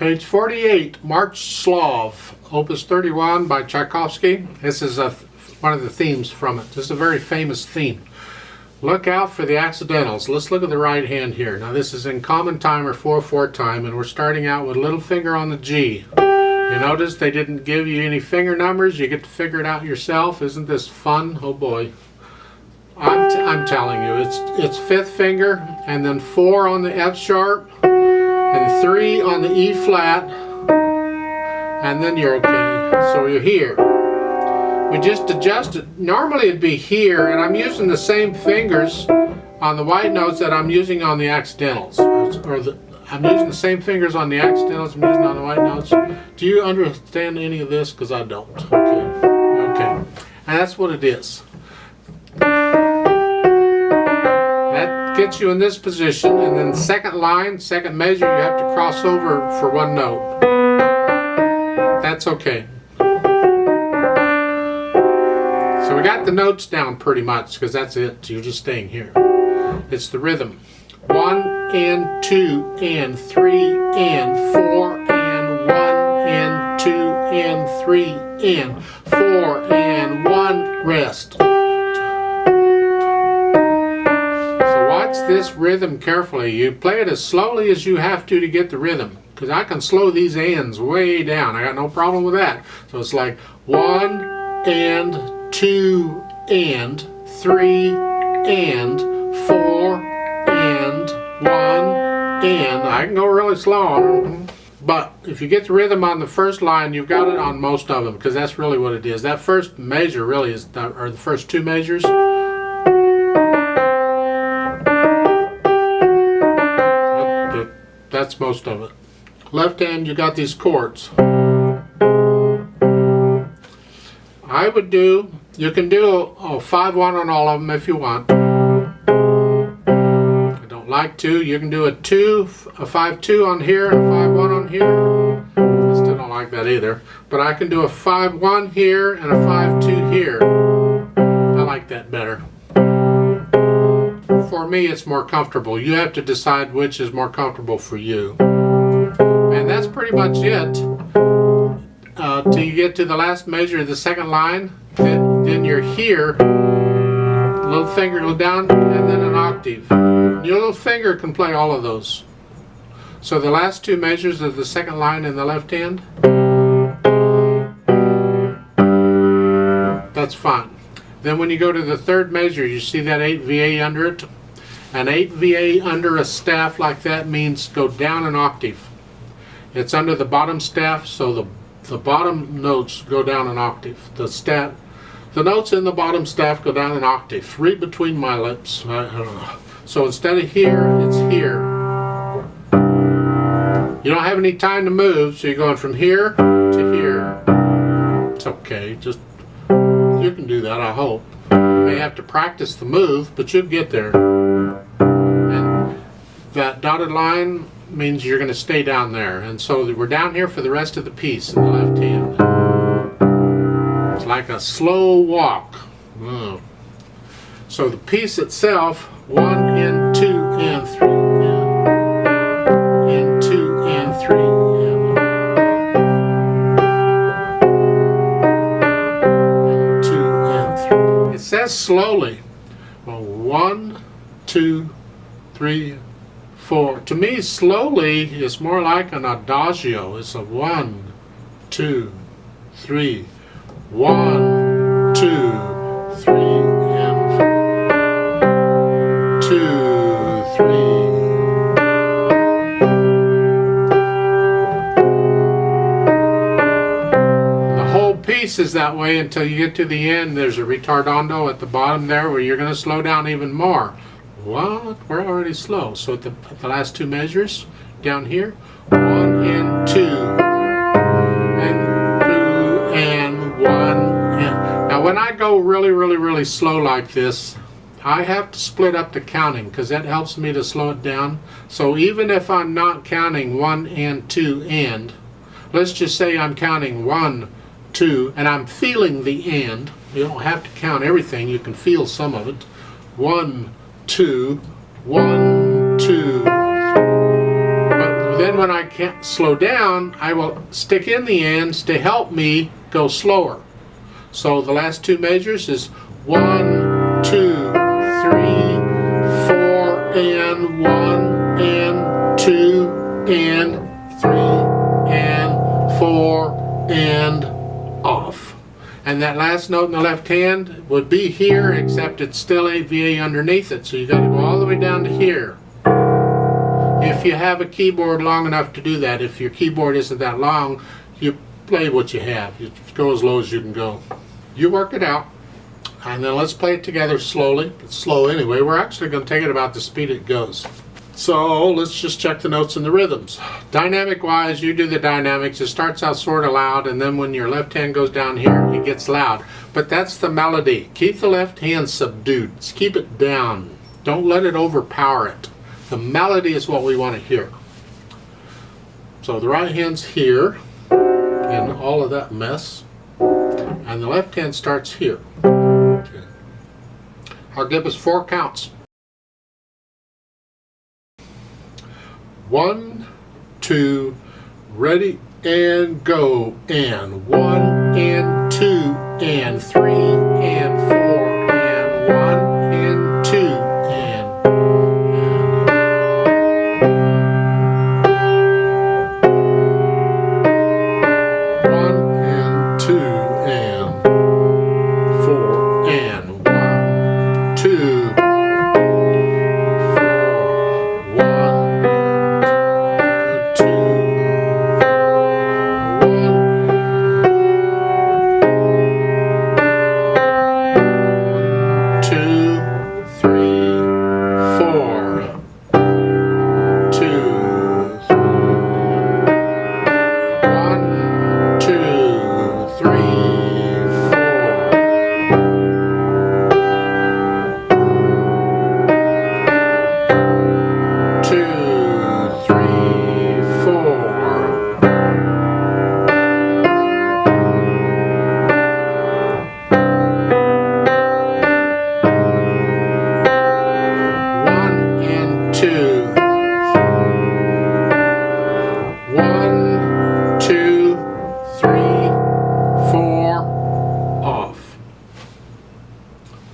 Page 48, March Slav, Opus 31 by Tchaikowsky. This is one of the themes from it. This is a very famous theme. Look out for the accidentals. Let's look at the right hand here. Now this is in common time or 4/4 time, and we're starting out with little finger on the G. You notice they didn't give you any finger numbers. You get to figure it out yourself. Isn't this fun? Oh boy. I'm telling you, it's 5th finger, and then 4 on the F sharp, and 3 on the E flat, and then you're okay. So you're here. We just adjust it. Normally it'd be here, and I'm using the same fingers on the white notes that I'm using on the accidentals. I'm using the same fingers on the accidentals I'm using on the white notes. Do you understand any of this? Because I don't. Okay. And that's what it is. That gets you in this position, and then second line, second measure, you have to cross over for one note. That's okay. So we got the notes down pretty much, because that's it. You're just staying here. It's the rhythm. 1 and 2 and 3 and 4 and 1 and 2 and 3 and 4 and 1, rest. Watch this rhythm carefully. You play it as slowly as you have to get the rhythm, because I can slow these ands way down. I got no problem with that. So it's like 1 and 2 and 3 and 4 and 1 and I can go really slow. But if you get the rhythm on the first line, you've got it on most of them, because that's really what it is. That first measure really is, or the first 2 measures. That's most of it. Left hand, you got these chords. I would do, you can do a 5/1 on all of them if you want. I don't like to. You can do a 5/2 on here and a 5/1 on here. I still don't like that either. But I can do a 5/1 here and a 5/2 here. I like that better. For me, it's more comfortable. You have to decide which is more comfortable for you. And that's pretty much it. Till you get to the last measure of the second line, then you're here. Little finger goes down, and then an octave. Your little finger can play all of those. So the last 2 measures of the second line in the left hand, that's fine. Then when you go to the 3rd measure, you see that 8 VA under it? An 8 VA under a staff like that means go down an octave. It's under the bottom staff, so the bottom notes go down an octave. The notes in the bottom staff go down an octave. Read between my lips. I don't know. So instead of here, it's here. You don't have any time to move, so you're going from here to here. It's okay. Just you can do that, I hope. You may have to practice the move, but you'll get there. And that dotted line means you're going to stay down there. And so we're down here for the rest of the piece in the left hand. It's like a slow walk. So the piece itself, 1 and 2 and 3 and 2 and 3. It says slowly. Well, 1, 2, 3, 4. To me, slowly is more like an adagio. It's a 1, 2, 3, 1, 2, 3, and 2, 3. Piece is that way until you get to the end. There's a ritardando at the bottom there where you're going to slow down even more. What? We're already slow. So at the last 2 measures down here, 1 and 2 and 2 and 1 and. Now when I go really slow like this, I have to split up the counting, because that helps me to slow it down. So even if I'm not counting 1 and 2 and, let's just say I'm counting 1, 2, and I'm feeling the and. You don't have to count everything, you can feel some of it. 1, 2, 1, 2. But Then when I can't slow down, I will stick in the ands to help me go slower. So the last two measures is 1, 2, 3, 4, and 1, and 2, and 3, and 4, and off. And that last note in the left hand would be here, except it's still AVA underneath it. So you got to go all the way down to here. If you have a keyboard long enough to do that. If your keyboard isn't that long, you play what you have. You go as low as you can go. You work it out. And then let's play it together slowly. It's slow anyway. We're actually going to take it about the speed it goes. So let's just check the notes and the rhythms. Dynamic wise, you do the dynamics. It starts out sort of loud, and then when your left hand goes down here, it gets loud. But that's the melody. Keep the left hand subdued. Just keep it down. Don't let it overpower it. The melody is what we want to hear. So the right hand's here, and all of that mess. And the left hand starts here. Okay. I'll give us 4 counts. 1, 2, ready and go, and 1 and 2 and 3